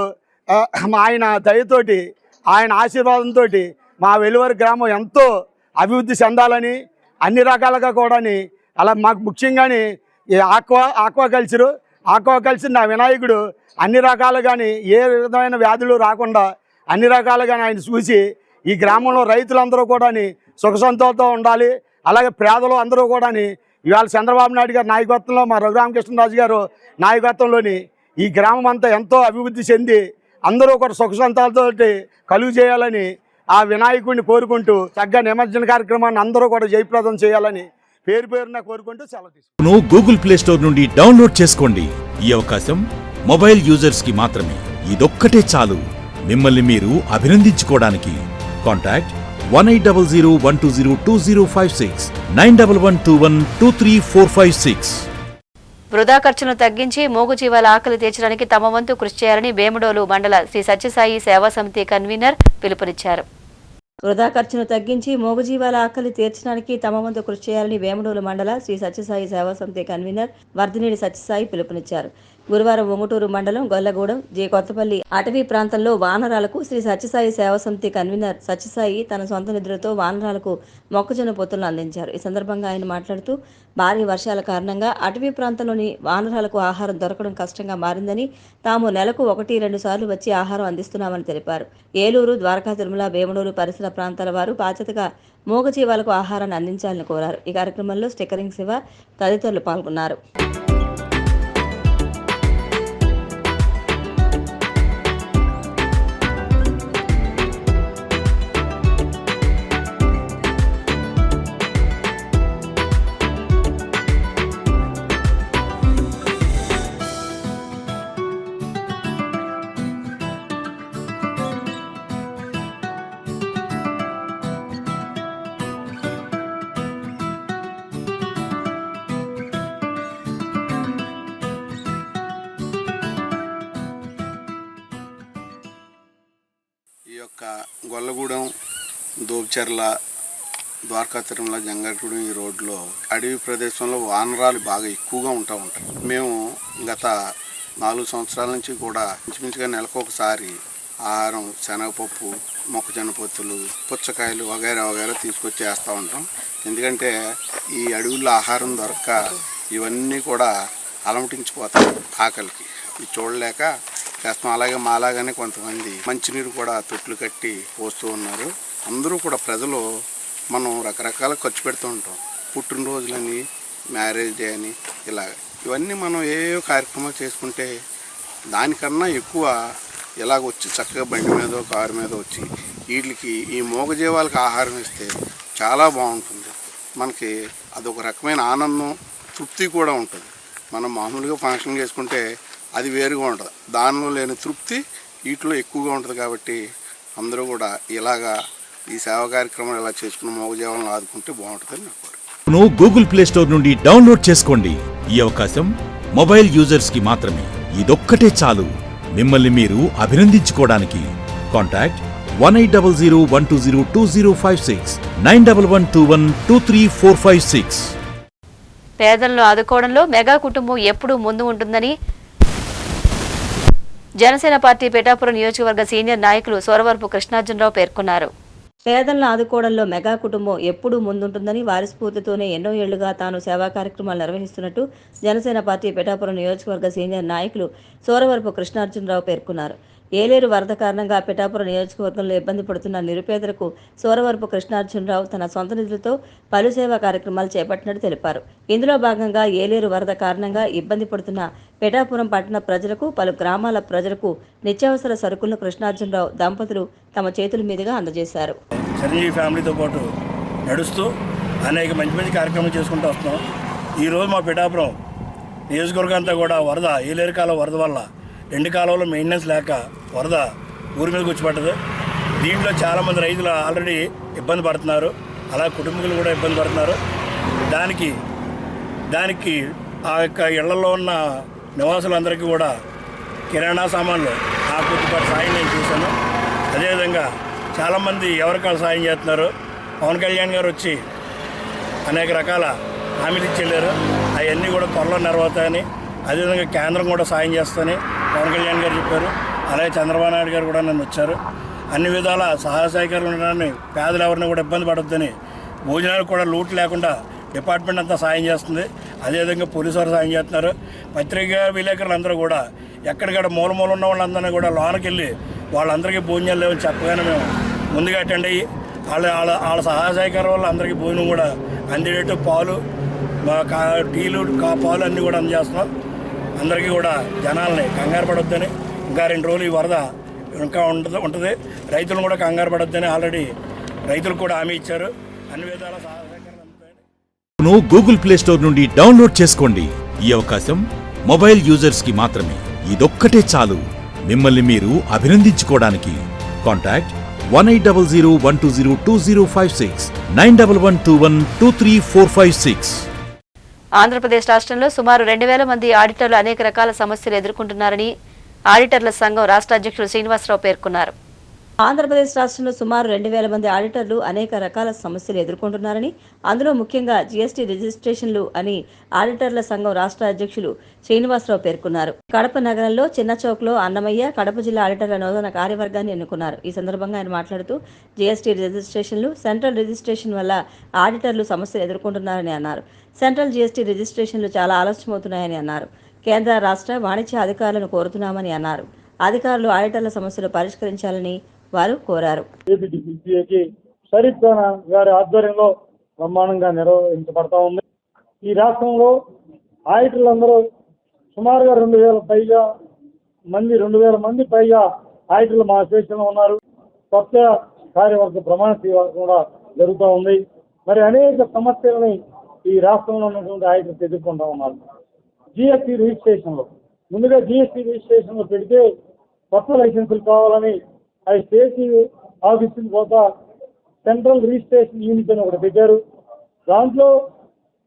ఆయన దయతోటి ఆయన ఆశీర్వాదంతో మా వెలువరి గ్రామం ఎంతో అభివృద్ధి చెందాలని అన్ని రకాలుగా కూడా అలా మాకు ముఖ్యంగానే ఈ ఆక్వాకల్చర్ నా వినాయకుడు అన్ని రకాలుగాని ఏ విధమైన వ్యాధులు రాకుండా అన్ని రకాలుగా ఆయన చూసి ఈ గ్రామంలో రైతులందరూ కూడా సుఖ సంతోషంతో ఉండాలి. అలాగే పేదలు అందరూ కూడా ఇవాళ చంద్రబాబు నాయుడు గారి నాయకత్వంలో మా రఘురామకృష్ణరాజు గారు నాయకత్వంలోని ఈ గ్రామం అంతా ఎంతో అభివృద్ధి చెంది అందరూ కూడా సుఖ సంతోషాలతో కలుగు చేయాలని ఆ వినాయకుడిని కోరుకుంటూ చక్కగా నిమజ్జన కార్యక్రమాన్ని అందరూ కూడా జయప్రదం చేయాలని పేరు పేరున కోరుకుంటూ సెలవు తీసుకుంటాను. గూగుల్ ప్లే స్టోర్ నుండి డౌన్లోడ్ చేసుకోండి. ఈ అవకాశం మొబైల్ యూజర్స్ కి మాత్రమే. ఇదొక్కటే చాలు మిమ్మల్ని మీరు అభినందించుకోవడానికి. కాంటాక్ట్ 1800-120-2056, 9112123456. వృధా ఖర్చును తగ్గించి మూగజీవాల ఆకలి తీర్చడానికి తమ వంతు కృషి చేయాలని వేముడోలు మండల శ్రీ సత్యసాయి సేవా సమితి కన్వీనర్ పిలుపునిచ్చారు. వృధా ఖర్చును తగ్గించి మూగజీవాల ఆకలి తీర్చడానికి తమ వంతు కృషి చేయాలని వేముడోలు మండల శ్రీ సత్యసాయి సేవా సమితి కన్వీనర్ వర్ధినేని సత్యసాయి పిలుపునిచ్చారు. గురువారం ఒంగుటూరు మండలం గొల్లగూడెం జే కొత్తపల్లి అటవీ ప్రాంతంలో వానరాలకు శ్రీ సత్యసాయి సేవా సమితి కన్వీనర్ సత్యసాయి తన సొంత నిధులతో వానరాలకు మొక్కజొన్న పొత్తులను అందించారు. ఈ సందర్భంగా ఆయన మాట్లాడుతూ భారీ వర్షాల కారణంగా అటవీ ప్రాంతంలోని వానరాలకు ఆహారం దొరకడం కష్టంగా మారిందని తాము నెలకు 1-2 సార్లు వచ్చి ఆహారం అందిస్తున్నామని తెలిపారు. ఏలూరు, ద్వారకా తిరుమల, వేముడోలు పరిసర ప్రాంతాల వారు బాధ్యతగా మూగజీవాలకు ఆహారాన్ని అందించాలని కోరారు. ఈ కార్యక్రమంలో స్టిక్కరింగ్ శివ తదితరులు పాల్గొన్నారు. ఈ యొక్క గొల్లగూడెం, దోబ్చెర్ల, ద్వారకా తిరుమల, జంగారగూడెం ఈ రోడ్లో అడవి ప్రదేశంలో వానరాలు బాగా ఎక్కువగా ఉంటాయి. మేము గత 4 సంవత్సరాల నుంచి కూడా ఇంచుమించుగా నెలకు ఒకసారి ఆహారం, శనగపప్పు, మొక్కజొన్న పొత్తులు, పుచ్చకాయలు వగైరా తీసుకొచ్చి వేస్తూ ఉంటాం. ఎందుకంటే ఈ అడవుల్లో ఆహారం దొరక్క ఇవన్నీ కూడా అలమటించిపోతాయి ఆకలికి. ఇవి చూడలేక చేస్తాం. అలాగే మాలాగానే కొంతమంది మంచినీరు కూడా తొట్లు కట్టి పోస్తూ ఉన్నారు. అందరూ కూడా ప్రజలు మనం రకరకాల ఖర్చు పెడుతూ ఉంటాం. పుట్టినరోజులని, మ్యారేజ్ డే అని, ఇలాగ ఇవన్నీ మనం ఏవో కార్యక్రమాలు చేసుకుంటే దానికన్నా ఎక్కువ ఇలాగ వచ్చి చక్కగా బండి మీదో కారు మీద వచ్చి వీటికి ఈ మూగజీవాలకు ఆహారం ఇస్తే చాలా బాగుంటుంది. మనకి అదొక రకమైన ఆనందం, తృప్తి కూడా ఉంటుంది. మనం మామూలుగా ఫంక్షన్ చేసుకుంటే అది వేరుగా ఉంటుంది. దానిలో లేని తృప్తి వీటిలో ఎక్కువగా ఉంటుంది. కాబట్టి అందరూ కూడా ఇలాగా ఈ సేవా కార్యక్రమాలు ఇలా చేసుకుని మూగజీవాలను ఆదుకుంటే బాగుంటుందని నాకు కోరిక. గూగుల్ ప్లే స్టోర్ నుండి డౌన్లోడ్ చేసుకోండి. ఈ అవకాశం మొబైల్ యూజర్స్ కి మాత్రమే. ఇదొక్కటే చాలు మిమ్మల్ని మీరు అభినందించుకోవడానికి. కాంటాక్ట్ 1800-120-2056, 9112123456. పేదలను ఆదుకోవడంలో మెగా కుటుంబం ఎప్పుడూ ముందు ఉంటుందని జనసేన పార్టీ పిఠాపురం నియోజకవర్గ సీనియర్ నాయకులు సోరవరపు కృష్ణార్జునరావు పేర్కొన్నారు. పేదలను ఆదుకోవడంలో మెగా కుటుంబం ఎప్పుడూ ముందుంటుందని, వారి స్ఫూర్తితోనే ఎన్నో ఏళ్లుగా తాను సేవా కార్యక్రమాలు నిర్వహిస్తున్నట్టు జనసేన పార్టీ పిఠాపురం నియోజకవర్గ సీనియర్ నాయకులు సోరవరపు కృష్ణార్జునరావు పేర్కొన్నారు. ఏలేరు వరద కారణంగా పిఠాపురం నియోజకవర్గంలో ఇబ్బంది పడుతున్న నిరుపేదలకు సోరవరపు కృష్ణార్జునరావు తన సొంత నిధులతో పలు సేవా కార్యక్రమాలు చేపట్టినట్టు తెలిపారు. ఇందులో భాగంగా ఏలేరు వరద కారణంగా ఇబ్బంది పడుతున్న పిఠాపురం పట్టణ ప్రజలకు, పలు గ్రామాల ప్రజలకు నిత్యావసర సరుకులను కృష్ణార్జునరావు దంపతులు తమ చేతుల మీదుగా అందజేశారు. చిరంజీవి ఫ్యామిలీతో పాటు నడుస్తూ అనేక మంచి కార్యక్రమాలు చేసుకుంటూ వస్తున్నాం. ఈరోజు మా పిఠాపురం నియోజకవర్గం అంతా కూడా వరద, ఏలేరు కాలం వరద వల్ల 2 కాలంలో మెయింటెనెన్స్ లేక వరద ఊరి మీదకి వచ్చి పడ్డది. దీంట్లో చాలామంది రైతులు ఆల్రెడీ ఇబ్బంది పడుతున్నారు. అలా కుటుంబీకులు కూడా ఇబ్బంది పడుతున్నారు. దానికి ఆ యొక్క ఇళ్లలో ఉన్న నివాసులందరికీ కూడా కిరాణా సామాన్లు ఆ కొద్దిపాటి సాయం నేను చేశాను. అదేవిధంగా చాలామంది ఎవరికాలు సాయం చేస్తున్నారు. పవన్ కళ్యాణ్ గారు వచ్చి అనేక రకాల హామీలు ఇచ్చి వెళ్ళారు. అవన్నీ కూడా త్వరలో నెరవేరుతాయని, అదేవిధంగా కేంద్రం కూడా సాయం చేస్తామని పవన్ కళ్యాణ్ గారు చెప్పారు. అలాగే చంద్రబాబు నాయుడు గారు కూడా నన్ను వచ్చారు. అన్ని విధాల సహాయ సహకారాలు ఉండడాన్ని, పేదలు ఎవరిని కూడా ఇబ్బంది పడొద్దని, భోజనాలు కూడా లూట్ లేకుండా డిపార్ట్మెంట్ అంతా సాయం చేస్తుంది. అదేవిధంగా పోలీసు వారు సాయం చేస్తున్నారు. పత్రికా విలేకరులు అందరూ కూడా ఎక్కడికక్కడ మూల ఉన్న వాళ్ళందరినీ కూడా లోనకి వెళ్ళి వాళ్ళందరికీ భోజనాలు లేవని చెప్పగానే మేము ముందుగా అటెండ్ అయ్యి వాళ్ళ సహాయ సహకారం వల్ల అందరికీ భోజనం కూడా అందేటట్టు పాలు, టీలు, పాలు అన్నీ కూడా అందజేస్తున్నాం. అందరికీ కూడా జనాల్ని కంగారు పడొద్దని, ఇంకా 2 రోజులు ఈ వరద ఇంకా ఉంటుంది. రైతులను కూడా కంగారు పడొద్దని ఆల్రెడీ రైతులకు కూడా హామీ ఇచ్చారు. అన్ని విధాల సహాయకారాలు గూగుల్ ప్లే స్టోర్ నుండి డౌన్లోడ్ చేసుకోండి. ఈ అవకాశం మొబైల్ యూజర్స్ కి మాత్రమే. ఇదొక్కటే చాలు మిమ్మల్ని మీరు అభినందించుకోవడానికి. కాంటాక్ట్ 180012020056 9112123456. ఆంధ్రప్రదేశ్ రాష్ట్రంలో సుమారు 2000 మంది ఆడిటర్లు అనేక రకాల సమస్యలు ఎదుర్కొంటున్నారని ఆడిటర్ల సంఘం రాష్ట్ర అధ్యక్షుడు శ్రీనివాసరావు పేర్కొన్నారు. ఆంధ్రప్రదేశ్ రాష్ట్రంలో సుమారు 2000 మంది ఆడిటర్లు అనేక రకాల సమస్యలు ఎదుర్కొంటున్నారని, అందులో ముఖ్యంగా జీఎస్టీ రిజిస్ట్రేషన్లు అని ఆడిటర్ల సంఘం రాష్ట్ర అధ్యక్షులు శ్రీనివాసరావు పేర్కొన్నారు. కడప నగరంలో చిన్న చౌక్లో అన్నమయ్య కడప జిల్లా ఆడిటర్ల నూతన కార్యవర్గాన్ని ఎన్నుకున్నారు. ఈ సందర్భంగా ఆయన మాట్లాడుతూ జీఎస్టీ రిజిస్ట్రేషన్లు, సెంట్రల్ రిజిస్ట్రేషన్ వల్ల ఆడిటర్లు సమస్యలు ఎదుర్కొంటున్నారని అన్నారు. సెంట్రల్ జీఎస్టీ రిజిస్ట్రేషన్లు చాలా ఆలస్యమవుతున్నాయని అన్నారు. కేంద్ర రాష్ట్ర వాణిజ్య అధికారులను కోరుతున్నామని అన్నారు. అధికారులు ఆడిటర్ల సమస్యలు పరిష్కరించాలని వారు కోరారు. షరీఫ్ ఖాన్ గారి ఆధ్వర్యంలో బ్రహ్మాండంగా నిర్వహించబడతా ఉంది. ఈ రాష్ట్రంలో ఆడిటర్లందరూ సుమారుగా 2000 మంది పైగా ఆడిటర్లు మా అసోసియేషన్లో ఉన్నారు. కొత్త కార్యవర్గ ప్రమాణ స్వీకారం కూడా జరుగుతూ ఉంది. మరి అనేక సమస్యలని ఈ రాష్ట్రంలో ఉన్నటువంటి ఆడిటర్స్ ఎదుర్కొంటూ ఉన్నారు. జిఎస్టీ రిజిస్ట్రేషన్లో ముందుగా జిఎస్టీ రిజిస్ట్రేషన్లో పెడితే కొత్త లైసెన్సులు కావాలని అది స్టేట్ ఆఫీసుకి పోతా సెంట్రల్ రిజిస్ట్రేషన్ యూనిట్ అని ఒకటి పెట్టారు. దాంట్లో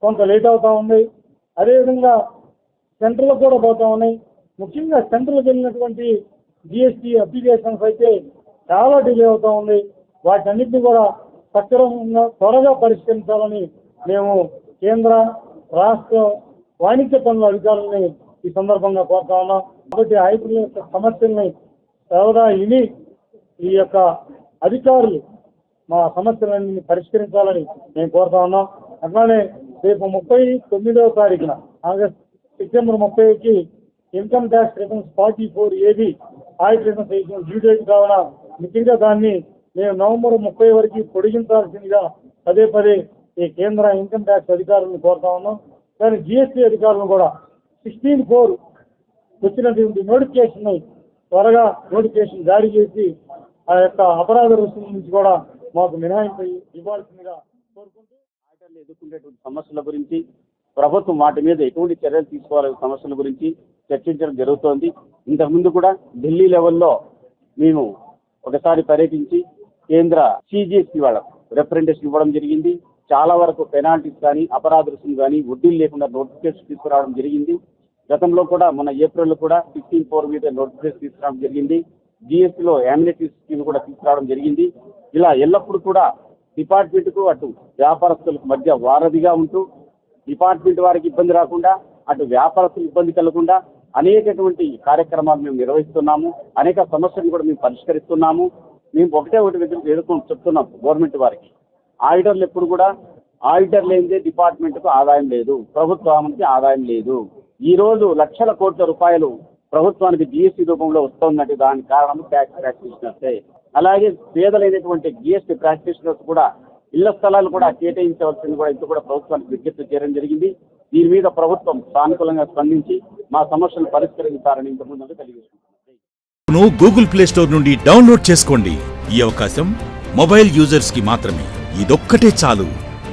కొంత లేట్ అవుతూ ఉంది. అదేవిధంగా సెంట్రల్ కూడా పోతా ఉన్నాయి. ముఖ్యంగా సెంట్రల్కి వెళ్ళినటువంటి జిఎస్టీ అప్లికేషన్స్ అయితే చాలా డిలే అవుతూ ఉంది. వాటన్నిటిని కూడా సక్రమంగా త్వరగా పరిష్కరించాలని మేము కేంద్ర రాష్ట్ర వాణిజ్య పన్నుల అధికారులని ఈ సందర్భంగా కోరుతా ఉన్నాం. కాబట్టి ఆడిటర్ల యొక్క సమస్యల్ని త్వరగా విని ఈ యొక్క అధికారులు మా సమస్యలన్నీ పరిష్కరించాలని మేము కోరుతా ఉన్నాం. అట్లానే రేపు 39వ తారీఖున సెప్టెంబర్ 30కి income tax returns 44 AB audit returns వేసిన డ్యూ డేట్ కావున ముఖ్యంగా దాన్ని మేము నవంబర్ 30 వరకు పొడిగించాల్సిందిగా పదే ఈ కేంద్ర ఇన్కమ్ ట్యాక్స్ అధికారులను కోరుతా ఉన్నాం. కానీ జిఎస్టీ అధికారులను కూడా 16/4 వచ్చినటువంటి నోటిఫికేషన్ త్వరగా నోటిఫికేషన్ జారీ చేసి ఆ యొక్క అపరాధ రుసుము నుంచి కూడా మాకు మినహాయింపు ఇవ్వాల్సిందిగా కోరుకుంటూ ఆడిటర్లు ఎదుర్కొనేటువంటి సమస్యల గురించి ప్రభుత్వం వాటి మీద ఎటువంటి చర్యలు తీసుకోవాలనే సమస్యల గురించి చర్చించడం జరుగుతోంది. ఇంతకుముందు కూడా ఢిల్లీ లెవెల్లో మేము ఒకసారి పర్యటించి కేంద్ర సిజిఎస్టీ వాళ్ళకు రిప్రజెంటేషన్ ఇవ్వడం జరిగింది. చాలా వరకు పెనాల్టీస్ కానీ అపరాధ రుసుము కానీ వడ్డీలు లేకుండా నోటిఫికేషన్ తీసుకురావడం జరిగింది. గతంలో కూడా మొన్న ఏప్రిల్లో కూడా 16/4 మీద నోటిఫికేషన్ తీసుకురావడం జరిగింది. జిఎస్టీలో యామినిటీ స్కీమ్ కూడా తీసుకురావడం జరిగింది. ఇలా ఎల్లప్పుడూ కూడా డిపార్ట్మెంట్కు అటు వ్యాపారస్తులకు మధ్య వారధిగా ఉంటూ డిపార్ట్మెంట్ వారికి ఇబ్బంది రాకుండా అటు వ్యాపారస్తులకు ఇబ్బంది కలగకుండా అనేకటువంటి కార్యక్రమాలు మేము నిర్వహిస్తున్నాము. అనేక సమస్యలు కూడా మేము పరిష్కరిస్తున్నాము. మేము ఒకటి ఎదుర్కొని చెప్తున్నాం గవర్నమెంట్ వారికి. ఆడిటర్లు ఎప్పుడు కూడా ఆడిటర్ లేనిదే డిపార్ట్మెంట్కు ఆదాయం లేదు, ప్రభుత్వానికి ఆదాయం లేదు. ఈ రోజు లక్షల కోట్ల రూపాయలు ప్రభుత్వానికి జిఎస్టీ రూపంలో వస్తుందంటే దానికి కారణం ట్యాక్స్ ప్రాక్టీషనర్సే. అలాగే పేదలైనటువంటి జిఎస్టీ ప్రాక్టీషనర్స్ కూడా ఇళ్ల స్థలాలు కూడా కేటాయించవలసింది కూడా ఇంత కూడా ప్రభుత్వానికి విజ్ఞప్తి చేయడం జరిగింది. దీని మీద ప్రభుత్వం సానుకూలంగా స్పందించి మా సమస్యలు పరిష్కరించాలని ఇంతకుముందు తెలియజేస్తున్నాను. గూగుల్ ప్లే స్టోర్ నుండి డౌన్లోడ్ చేసుకోండి. ఈ అవకాశం మొబైల్ యూజర్స్ కి మాత్రమే. ఇదొక్కటే చాలు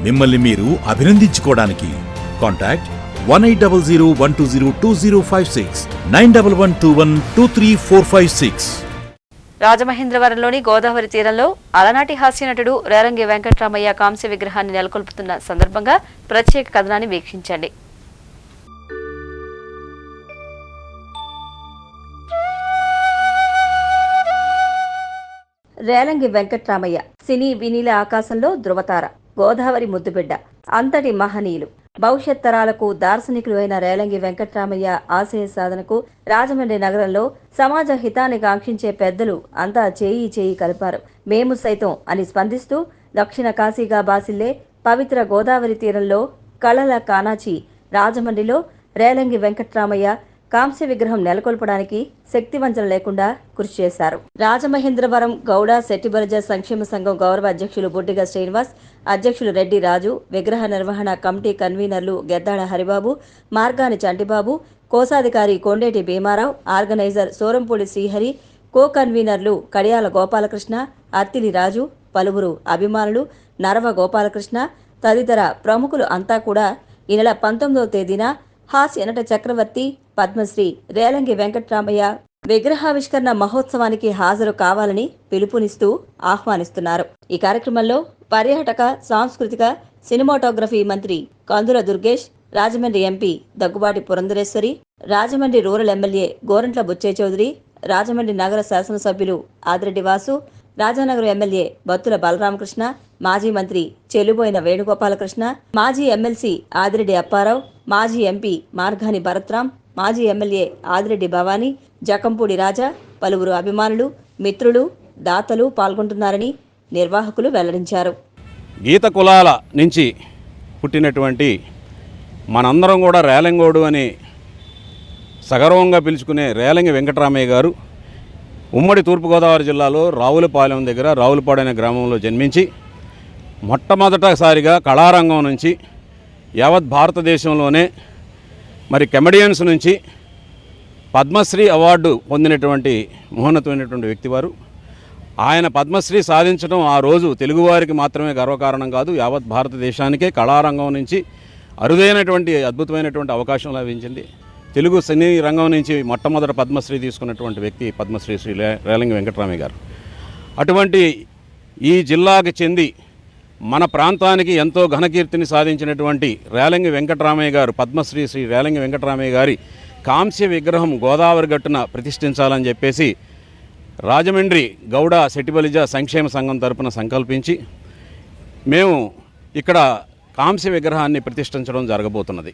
మిమ్మల్ని మీరు అభినందించుకోవడానికి. కాంటాక్ట్ 180012020056 9112123456. రాజమహేంద్రవరంలోని గోదావరి తీరంలో అలనాటి హాస్యనటుడు రేలంగి వెంకట్రామయ్య కాంస్య విగ్రహాన్ని నెలకొల్పుతున్న సందర్భంగా ప్రత్యేక కథనాన్ని వీక్షించండి. రేలంగి వెంకట్రామయ్య సినీ వినీల ఆకాశంలో ధృవతార, గోదావరి ముద్దుబిడ్డ, అంతటి మహనీయులు, భవిష్యత్ తరాలకు దార్శనికులు అయిన రేలంగి వెంకట్రామయ్య ఆశయ సాధనకు రాజమండ్రి నగరంలో సమాజ హితాన్ని కాంక్షించే పెద్దలు అంతా చేయి కలిపారు. మేము సైతం అని స్పందిస్తూ దక్షిణ కాశీగా బాసిల్లే పవిత్ర గోదావరి తీరంలో కళల కానాచి రాజమండ్రిలో రేలంగి వెంకట్రామయ్య కాంస్య విగ్రహం నెలకొల్పడానికి శక్తివంచన లేకుండా కృషి చేశారు. రాజమహేంద్రవరం గౌడ శెట్టిబలజ సంక్షేమ సంఘం గౌరవ అధ్యక్షులు బుడ్డిగ శ్రీనివాస్, అధ్యక్షులు రెడ్డి రాజు, విగ్రహ నిర్వహణ కమిటీ కన్వీనర్లు గెద్దాడ హరిబాబు, మార్గాని చంటిబాబు, కోశాధికారి కొండేటి భీమారావు, ఆర్గనైజర్ సోరంపూడి శ్రీహరి, కో కన్వీనర్లు కడియాల గోపాలకృష్ణ, అత్తిలి రాజు, పలువురు అభిమానులు, నరవ గోపాలకృష్ణ తదితర ప్రముఖులు అంతా కూడా ఈ నెల 19వ తేదీన హాస్య నట చక్రవర్తి పద్మశ్రీ రేలంగి వెంకట్రామయ్య విగ్రహావిష్కరణ మహోత్సవానికి హాజరు కావాలని పిలుపునిస్తూ ఆహ్వానిస్తున్నారు. ఈ కార్యక్రమంలో పర్యాటక, సాంస్కృతిక, సినిమాటోగ్రఫీ మంత్రి Kandula Durgesh, Rajahmundry MP Daggubati Purandeswari, Rajahmundry rural MLA Gorantla Butchaiah Chowdary, Rajahmundry నగర శాసనసభ్యులు ఆదిరెడ్డి వాసు, రాజానగరం ఎమ్మెల్యే బత్తుల బలరామకృష్ణ, మాజీ మంత్రి చెలుబోయిన వేణుగోపాలకృష్ణ, మాజీ ఎమ్మెల్సీ ఆదిరెడ్డి అప్పారావు, మాజీ ఎంపీ మార్గాని భరత్రాం, మాజీ ఎమ్మెల్యే ఆదిరెడ్డి భవానీ, జకంపూడి రాజా, పలువురు అభిమానులు, మిత్రులు, దాతలు పాల్గొంటున్నారని నిర్వాహకులు వెల్లడించారు. గీత కులాల నుంచి పుట్టినటువంటి మనందరం కూడా రేలంగోడు అని సగర్వంగా పిలుచుకునే రేలంగి వెంకటరామయ్య గారు ఉమ్మడి తూర్పుగోదావరి జిల్లాలో రావులపాలెం దగ్గర రావులపాడు అనే గ్రామంలో జన్మించి మొట్టమొదటిసారిగా కళారంగం నుంచి యావత్ భారతదేశంలోనే మరి కమెడియన్స్ నుంచి పద్మశ్రీ అవార్డు పొందినటువంటి మహోన్నతమైనటువంటి వ్యక్తి వారు. ఆయన పద్మశ్రీ సాధించడం ఆ రోజు తెలుగువారికి మాత్రమే గర్వకారణం కాదు, యావత్ భారతదేశానికే కళారంగం నుంచి అరుదైనటువంటి అద్భుతమైనటువంటి అవకాశం లభించింది. తెలుగు సినీ రంగం నుంచి మొట్టమొదటి పద్మశ్రీ తీసుకున్నటువంటి వ్యక్తి పద్మశ్రీ శ్రీ రేలంగి వెంకటరామయ్య గారు. అటువంటి ఈ జిల్లాకి చెంది మన ప్రాంతానికి ఎంతో ఘనకీర్తిని సాధించినటువంటి రేలంగి వెంకటరామయ్య గారు, పద్మశ్రీ శ్రీ రేలంగి వెంకటరామయ్య గారి కాంస్య విగ్రహం గోదావరి గట్టున ప్రతిష్ఠించాలని చెప్పేసి రాజమండ్రి గౌడ సెటిబలిజ సంక్షేమ సంఘం తరపున సంకల్పించి మేము ఇక్కడ కాంస్య విగ్రహాన్ని ప్రతిష్ఠించడం జరగబోతున్నది.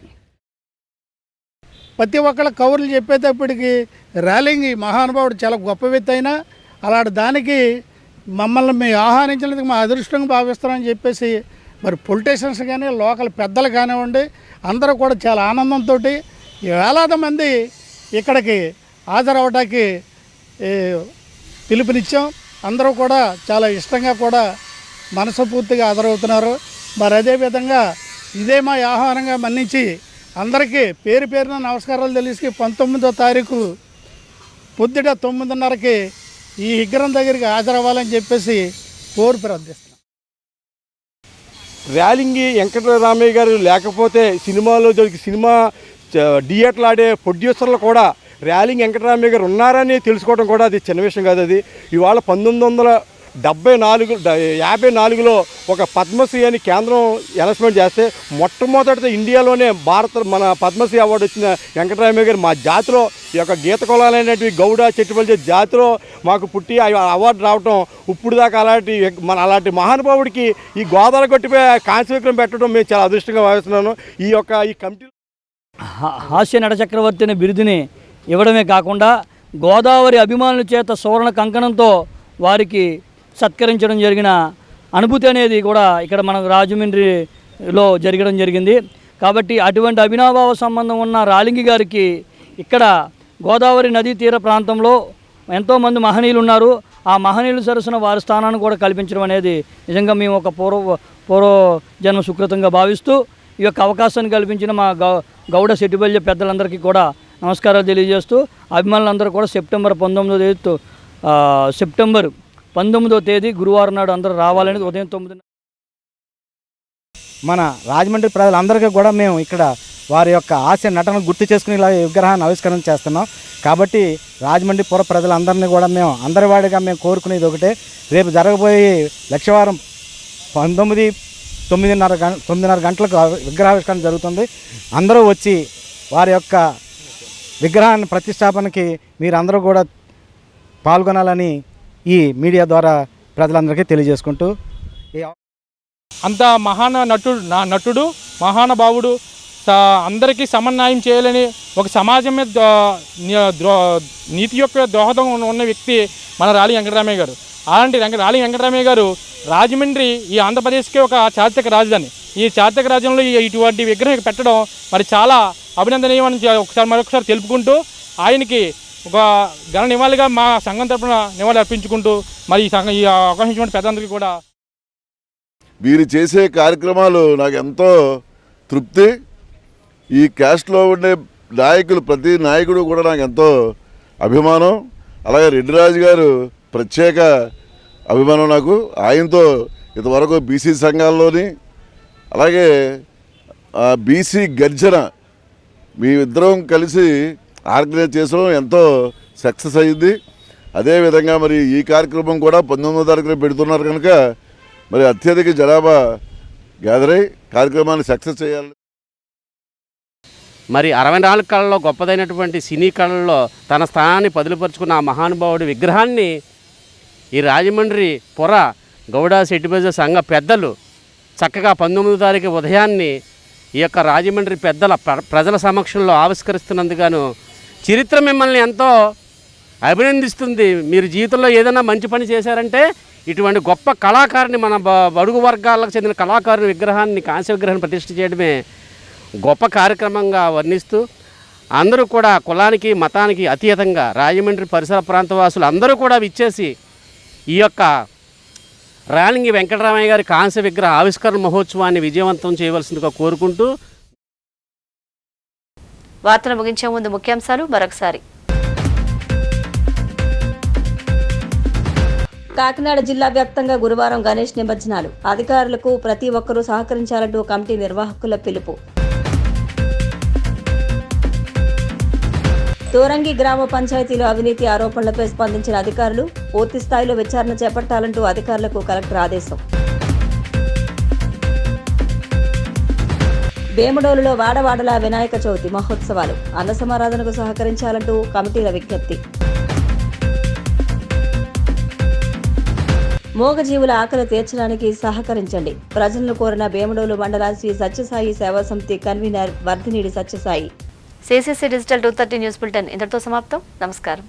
ప్రతి ఒక్కళ్ళ కౌరులు చెప్పేటప్పటికి రేలంగి మహానుభావుడు చాలా గొప్ప వ్యక్తి అయినా అలాంటి దానికి మమ్మల్ని మేము ఆహ్వానించినందుకు మా అదృష్టంగా భావిస్తామని చెప్పేసి మరి పొలిటీషియన్స్ కానీ లోకల్ పెద్దలు కానివ్వండి అందరూ కూడా చాలా ఆనందంతో వేలాది మంది ఇక్కడికి హాజరవడానికి పిలుపునిచ్చాం. అందరూ కూడా చాలా ఇష్టంగా కూడా మనస్ఫూర్తిగా హాజరవుతున్నారు. మరి అదేవిధంగా ఇదే మా ఆహ్వానంగా మన్నించి అందరికీ పేరు పేరున నమస్కారాలు తెలిసి 19వ తారీఖు పొద్దుట 9:30కి ఈ విగ్రహం దగ్గరికి హాజరవ్వాలని చెప్పేసి కోరి ప్రార్థిస్తున్నాం. రేలంగి వెంకటరామయ్య గారు లేకపోతే సినిమాలో సినిమా థియేటర్లు ఆడే ప్రొడ్యూసర్లు కూడా రేలంగి వెంకటరామయ్య గారు ఉన్నారని తెలుసుకోవడం కూడా అది చిన్న విషయం కాదు. అది ఇవాళ 1954లో ఒక పద్మశ్రీ అని కేంద్రం అనౌన్స్మెంట్ చేస్తే మొట్టమొదటి ఇండియాలోనే మన పద్మశ్రీ అవార్డు వచ్చిన వెంకటరామయ్య గారు మా జాతిలో ఈ యొక్క గీత కులాలైనటువంటి గౌడ చెట్టుపల్లి జాతిలో మాకు పుట్టి అవార్డు రావటం ఇప్పుడు దాకా అలాంటి మహానుభావుడికి ఈ గోదావరి గట్టిపై కాంస్య విగ్రహం పెట్టడం మేము చాలా అదృష్టంగా భావిస్తున్నాను. ఈ కమిటీ హాస్య నట చక్రవర్తి అనే బిరుదుని ఇవ్వడమే కాకుండా గోదావరి అభిమానుల చేత సువర్ణ కంకణంతో వారికి సత్కరించడం జరిగిన అనుభూతి అనేది కూడా ఇక్కడ మన రాజమండ్రిలో జరగడం జరిగింది. కాబట్టి అటువంటి అవినాభావ సంబంధం ఉన్న రేలంగి గారికి ఇక్కడ గోదావరి నదీ తీర ప్రాంతంలో ఎంతోమంది మహనీయులు ఉన్నారు. ఆ మహనీయుల సరసన వారి స్థానాన్ని కూడా కల్పించడం అనేది నిజంగా మేము ఒక పూర్వజన్మ సుకృతంగా భావిస్తూ ఈ యొక్క అవకాశాన్ని కల్పించిన మా గౌడ సెటిబల్య పెద్దలందరికీ కూడా నమస్కారాలు తెలియజేస్తూ అభిమానులందరూ కూడా సెప్టెంబర్ 19వ తేదీ గురువారం నాడు అందరూ రావాలని ఉదయం 9. మన రాజమండ్రి ప్రజలందరికీ కూడా మేము ఇక్కడ వారి యొక్క హాస్య నటన గుర్తు చేసుకుని ఇలా విగ్రహాన్ని ఆవిష్కరణ చేస్తున్నాం. కాబట్టి రాజమండ్రి పుర ప్రజలందరినీ కూడా మేము అందరివాడిగా మేము కోరుకునేది ఒకటే, రేపు జరగబోయే లక్షవారం 9:30 గంటలకు విగ్రహావిష్కరణ జరుగుతుంది. అందరూ వచ్చి వారి యొక్క విగ్రహాన్ని ప్రతిష్టాపనకి మీరందరూ కూడా పాల్గొనాలని ఈ మీడియా ద్వారా ప్రజలందరికీ తెలియజేసుకుంటూ అంత నటుడు మహానుభావుడు అందరికీ సమన్వయం చేయాలని ఒక సమాజం మీద నీతి యొక్క దోహదం ఉన్న వ్యక్తి మన రేలంగి వెంకటరామయ్య గారు. అలాంటి రేలంగి వెంకటరామయ్య గారు రాజమండ్రి ఈ ఆంధ్రప్రదేశ్కి ఒక చారిత్రక రాజధాని. ఈ చారిత్రక రాజ్యంలో ఇటువంటి విగ్రహం పెట్టడం మరి చాలా అభినందనీయమని మరొకసారి తెలుపుకుంటూ ఆయనకి ఒక ఘన నివాళిగా మా సంఘం తరఫున నివాళి అర్పించుకుంటూ మరి ఈ అవకాశం ఇచ్చినటువంటి పెద్దలందరికీ కూడా మీరు చేసే కార్యక్రమాలు నాకు ఎంతో తృప్తి. ఈ క్యాస్ట్లో ఉండే నాయకులు ప్రతి నాయకుడు కూడా నాకు ఎంతో అభిమానం. అలాగే రెడ్డిరాజు గారు ప్రత్యేక అభిమానం నాకు. ఆయనతో ఇంతవరకు బీసీ సంఘాల్లోని అలాగే బీసీ గర్జన మీ ఇద్దరం కలిసి ఆర్గనైజ్ చేసడం ఎంతో సక్సెస్ అయ్యింది. అదేవిధంగా మరి ఈ కార్యక్రమం కూడా 19వ తారీఖున పెడుతున్నారు కనుక మరి అత్యధిక జనాభా గ్యాదర్ అయ్యి కార్యక్రమాన్ని సక్సెస్ చేయాలి. మరి 64 కళల్లో గొప్పదైనటువంటి సినీ కళల్లో తన స్థానాన్ని పదిలిపరుచుకున్న ఆ మహానుభావుడి విగ్రహాన్ని ఈ రాజమండ్రి పుర గౌడ సెట్టిబజ సంఘ పెద్దలు చక్కగా 19వ తారీఖు ఉదయాన్ని ఈ యొక్క రాజమండ్రి పెద్దల ప్రజల సమక్షంలో ఆవిష్కరిస్తున్నందుకు చరిత్ర మిమ్మల్ని ఎంతో అభినందిస్తుంది. మీరు జీవితంలో ఏదైనా మంచి పని చేశారంటే ఇటువంటి గొప్ప కళాకారుని, మన బడుగు వర్గాలకు చెందిన కళాకారుని విగ్రహాన్ని, కాంస్య విగ్రహాన్ని ప్రతిష్ఠ చేయడమే గొప్ప కార్యక్రమంగా వర్ణిస్తూ అందరూ కూడా కులానికి మతానికి అతీతంగా రాజమండ్రి పరిసర ప్రాంత వాసులు అందరూ కూడా విచ్చేసి ఈ యొక్క రాలింగి వెంకటరామయ్య గారి కాంస్య విగ్రహ ఆవిష్కరణ మహోత్సవాన్ని విజయవంతం చేయవలసిందిగా కోరుకుంటూ వార్తలు ముగించే ముందు ముఖ్యాంశాలు మరొకసారి. కాకినాడ జిల్లా వ్యాప్తంగా గురువారం గణేష్ నిమజ్జనాలు. అధికారులకు ప్రతి ఒక్కరూ సహకరించాలంటూ కమిటీ నిర్వాహకుల పిలుపు. తోరంగి గ్రామ పంచాయతీలో అవినీతి ఆరోపణలపై స్పందించిన అధికారులు పూర్తి స్థాయిలో విచారణ చేపట్టాలంటూ అధికారులకు కలెక్టర్ ఆదేశం. వేముడోలులో వాడవాడలా వినాయక చవితి మహోత్సవాలు. అన్న సమారాధనకు సహకరించాలంటూ కమిటీల విజ్ఞప్తి. మూగజీవుల ఆకలి తీర్చడానికి సహకరించండి. ప్రజలను కోరిన వేముడోలు మండల Shri Sathyasai Seva Samithi convener Vardhineedi Sathyasai. CCC digital 230 news bulletin ఇంతటితో సమాప్తం. నమస్కారం.